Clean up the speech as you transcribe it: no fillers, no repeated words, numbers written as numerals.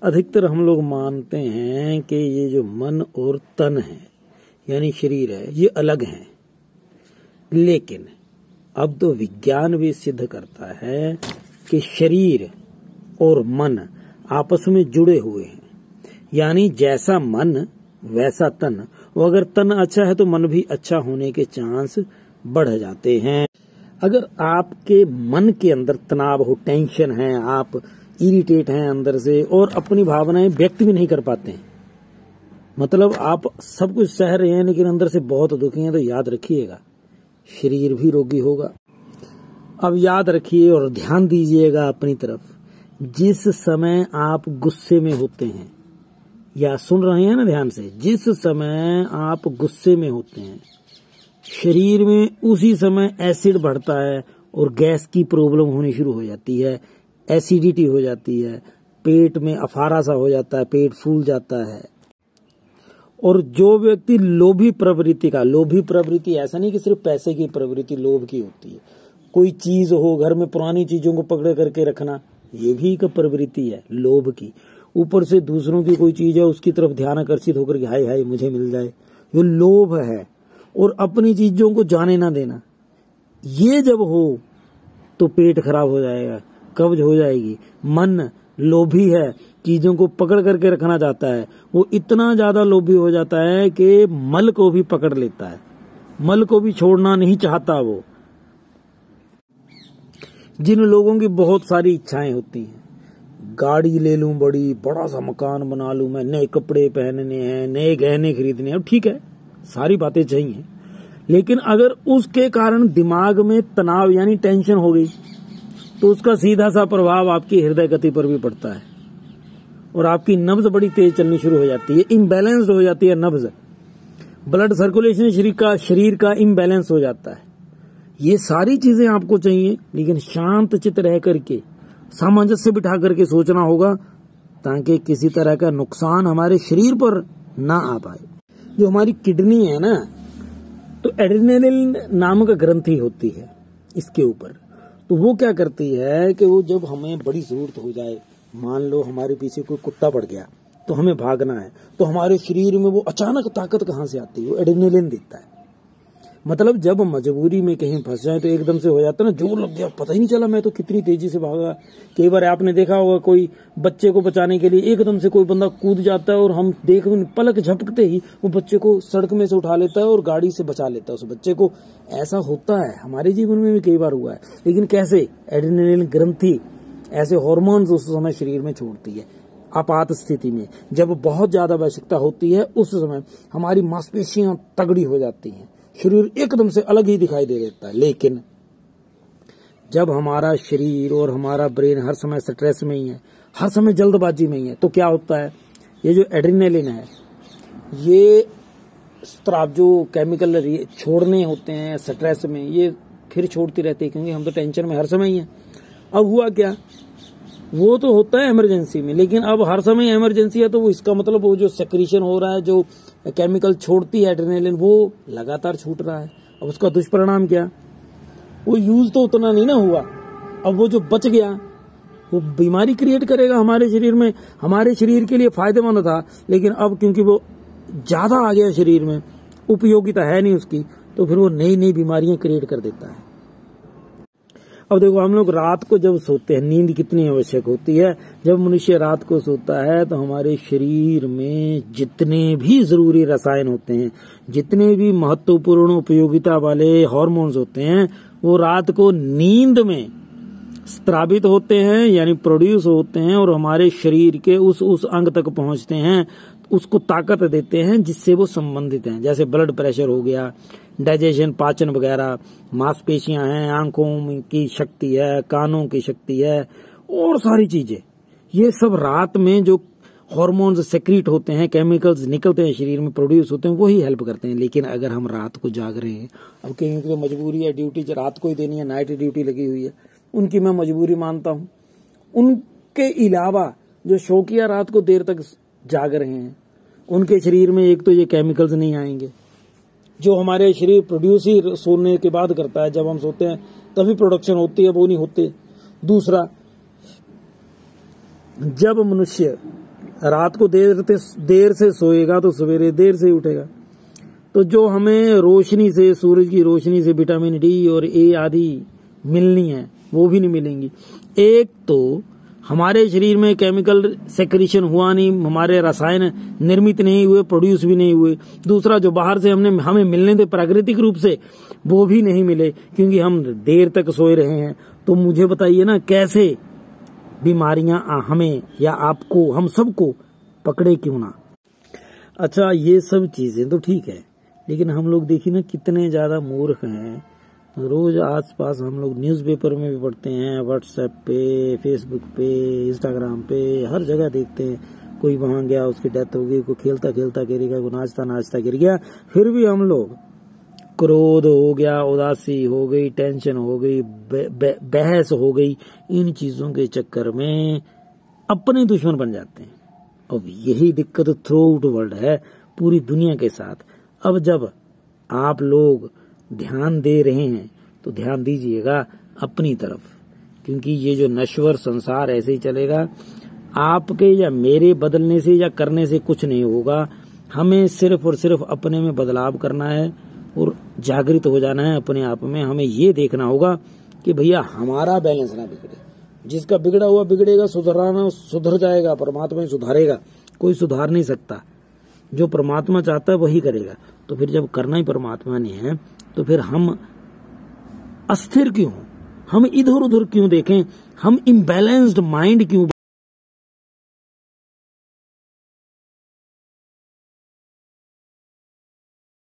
अधिकतर हम लोग मानते हैं कि ये जो मन और तन है यानी शरीर है ये अलग हैं, लेकिन अब तो विज्ञान भी सिद्ध करता है कि शरीर और मन आपस में जुड़े हुए हैं। यानी जैसा मन वैसा तन, और अगर तन अच्छा है तो मन भी अच्छा होने के चांस बढ़ जाते हैं। अगर आपके मन के अंदर तनाव हो, टेंशन है, आप इरिटेट हैं अंदर से और अपनी भावनाएं व्यक्त भी नहीं कर पाते हैं, मतलब आप सब कुछ सह रहे हैं लेकिन अंदर से बहुत दुखी हैं, तो याद रखिएगा शरीर भी रोगी होगा। अब याद रखिए और ध्यान दीजिएगा अपनी तरफ, जिस समय आप गुस्से में होते हैं, या सुन रहे हैं ना ध्यान से, जिस समय आप गुस्से में होते हैं शरीर में उसी समय एसिड बढ़ता है और गैस की प्रॉब्लम होनी शुरू हो जाती है, एसिडिटी हो जाती है, पेट में अफारा सा हो जाता है, पेट फूल जाता है। और जो व्यक्ति लोभी प्रवृत्ति ऐसा नहीं कि सिर्फ पैसे की प्रवृत्ति लोभ की होती है, कोई चीज हो घर में पुरानी चीजों को पकड़े करके रखना, ये भी एक प्रवृत्ति है लोभ की। ऊपर से दूसरों की कोई चीज है उसकी तरफ ध्यान आकर्षित होकर के हाय हाय मुझे मिल जाए, ये लोभ है। और अपनी चीजों को जाने ना देना, ये जब हो तो पेट खराब हो जाएगा, कब्ज हो जाएगी। मन लोभी है, चीजों को पकड़ करके रखना चाहता है, वो इतना ज्यादा लोभी हो जाता है कि मल को भी पकड़ लेता है, मल को भी छोड़ना नहीं चाहता वो। जिन लोगों की बहुत सारी इच्छाएं होती हैं, गाड़ी ले लूं बड़ी, बड़ा सा मकान बना लूं मैं, नए कपड़े पहनने हैं, नए गहने खरीदने हैं, ठीक है सारी बातें चाहिए, लेकिन अगर उसके कारण दिमाग में तनाव यानी टेंशन हो गई तो उसका सीधा सा प्रभाव आपकी हृदय गति पर भी पड़ता है और आपकी नब्ज बड़ी तेज चलनी शुरू हो जाती है, इम्बैलेंस्ड हो जाती है नब्ज, ब्लड सर्कुलेशन शरीर का इम्बैलेंस हो जाता है। ये सारी चीजें आपको चाहिए, लेकिन शांत चित्त रह करके सामंजस्य बिठा करके सोचना होगा ताकि किसी तरह का नुकसान हमारे शरीर पर ना आ पाए। जो हमारी किडनी है ना, तो एड्रेनलिन नामक ग्रंथि होती है इसके ऊपर, तो वो क्या करती है कि वो जब हमें बड़ी जरूरत हो जाए, मान लो हमारे पीछे कोई कुत्ता पड़ गया तो हमें भागना है, तो हमारे शरीर में वो अचानक ताकत कहाँ से आती है, वो एड्रेनलिन देता है। मतलब जब मजबूरी में कहीं फंस जाए तो एकदम से हो जाता है ना, जोर लग गया, पता ही नहीं चला मैं तो कितनी तेजी से भागा। कई बार आपने देखा होगा कोई बच्चे को बचाने के लिए एकदम से कोई बंदा कूद जाता है और हम देख पलक झपकते ही वो बच्चे को सड़क में से उठा लेता है और गाड़ी से बचा लेता है उस बच्चे को। ऐसा होता है, हमारे जीवन में भी कई बार हुआ है। लेकिन कैसे? एड्रेनलिन ग्रंथि ऐसे हार्मोन्स उस समय शरीर में छोड़ती है। आपात स्थिति में जब बहुत ज्यादा आवश्यकता होती है उस समय हमारी मांसपेशियां तगड़ी हो जाती हैं, शरीर एकदम से अलग ही दिखाई दे देता है। लेकिन जब हमारा शरीर और हमारा ब्रेन हर समय स्ट्रेस में ही है, हर समय जल्दबाजी में ही है, तो क्या होता है, ये जो एड्रेनलिन है ये स्त्राव जो केमिकल छोड़ने होते हैं स्ट्रेस में, ये फिर छोड़ती रहती है क्योंकि हम तो टेंशन में हर समय ही हैं। अब हुआ क्या, वो तो होता है इमरजेंसी में, लेकिन अब हर समय इमरजेंसी है तो वो इसका मतलब वो जो सेक्रीशन हो रहा है, जो केमिकल छोड़ती है एड्रेनलिन, वो लगातार छूट रहा है। अब उसका दुष्परिणाम क्या, वो यूज तो उतना नहीं ना हुआ, अब वो जो बच गया वो बीमारी क्रिएट करेगा हमारे शरीर में। हमारे शरीर के लिए फायदेमंद था, लेकिन अब क्योंकि वो ज्यादा आ गया शरीर में, उपयोगिता है नहीं उसकी, तो फिर वो नई नई बीमारियां क्रिएट कर देता है। अब देखो हम लोग रात को जब सोते हैं, नींद कितनी आवश्यक होती है। जब मनुष्य रात को सोता है तो हमारे शरीर में जितने भी जरूरी रसायन होते हैं, जितने भी महत्वपूर्ण उपयोगिता वाले हार्मोन्स होते हैं, वो रात को नींद में स्त्रावित होते हैं यानी प्रोड्यूस होते हैं और हमारे शरीर के उस अंग तक पहुंचते हैं, उसको ताकत देते हैं जिससे वो संबंधित हैं। जैसे ब्लड प्रेशर हो गया, डाइजेशन, पाचन वगैरह, मांसपेशियां हैं, आंखों की शक्ति है, कानों की शक्ति है और सारी चीजें, ये सब रात में जो हार्मोन्स सेक्रीट होते हैं, केमिकल्स निकलते हैं शरीर में, प्रोड्यूस होते हैं, वही हेल्प करते हैं। लेकिन अगर हम रात को जाग रहे हैं, अब कहीं तो मजबूरी है, ड्यूटी रात को ही देनी है, नाइट ड्यूटी लगी हुई है, उनकी मैं मजबूरी मानता हूं। उनके अलावा जो शौकिया रात को देर तक जाग रहे हैं, उनके शरीर में एक तो ये केमिकल्स नहीं आएंगे जो हमारे शरीर प्रोड्यूस ही सोने के बाद करता है। जब हम सोते हैं तभी प्रोडक्शन होती है, वो नहीं होते। दूसरा, जब मनुष्य रात को देर से सोएगा तो सवेरे देर से उठेगा। तो जो हमें रोशनी से, सूरज की रोशनी से विटामिन डी और ए आदि मिलनी है वो भी नहीं मिलेंगी। एक तो हमारे शरीर में केमिकल सेक्रेशन हुआ नहीं, हमारे रसायन निर्मित नहीं हुए, प्रोड्यूस भी नहीं हुए। दूसरा, जो बाहर से हमें मिलने थे प्राकृतिक रूप से, वो भी नहीं मिले क्योंकि हम देर तक सोए रहे हैं। तो मुझे बताइए ना, कैसे बीमारियां हमें या आपको, हम सबको पकड़े क्यों ना। अच्छा, ये सब चीजें तो ठीक है, लेकिन हम लोग देखिए ना कितने ज्यादा मूर्ख हैं। रोज आसपास हम लोग न्यूज़पेपर में भी पढ़ते हैं, व्हाट्सएप पे, फेसबुक पे, इंस्टाग्राम पे, हर जगह देखते हैं। कोई वहां गया, उसकी डेथ हो गई, कोई खेलता खेलता गिर गया, कोई नाचता नाचता गिर गया। फिर भी हम लोग, क्रोध हो गया, उदासी हो गई, टेंशन हो गई, बहस हो गई, इन चीजों के चक्कर में अपने दुश्मन बन जाते हैं। अब यही दिक्कत थ्रू आउट वर्ल्ड है, पूरी दुनिया के साथ। अब जब आप लोग ध्यान दे रहे हैं तो ध्यान दीजिएगा अपनी तरफ, क्योंकि ये जो नश्वर संसार ऐसे ही चलेगा। आपके या मेरे बदलने से या करने से कुछ नहीं होगा। हमें सिर्फ और सिर्फ अपने में बदलाव करना है और जागृत हो जाना है अपने आप में। हमें ये देखना होगा कि भैया हमारा बैलेंस ना बिगड़े। जिसका बिगड़ा हुआ बिगड़ेगा, सुधराना सुधर जाएगा, परमात्मा ही सुधारेगा, कोई सुधार नहीं सकता। जो परमात्मा चाहता है वही करेगा। तो फिर जब करना ही परमात्मा ने है तो फिर हम अस्थिर क्यों, हम इधर उधर क्यों देखें, हम इम्बैलेंस्ड माइंड क्यों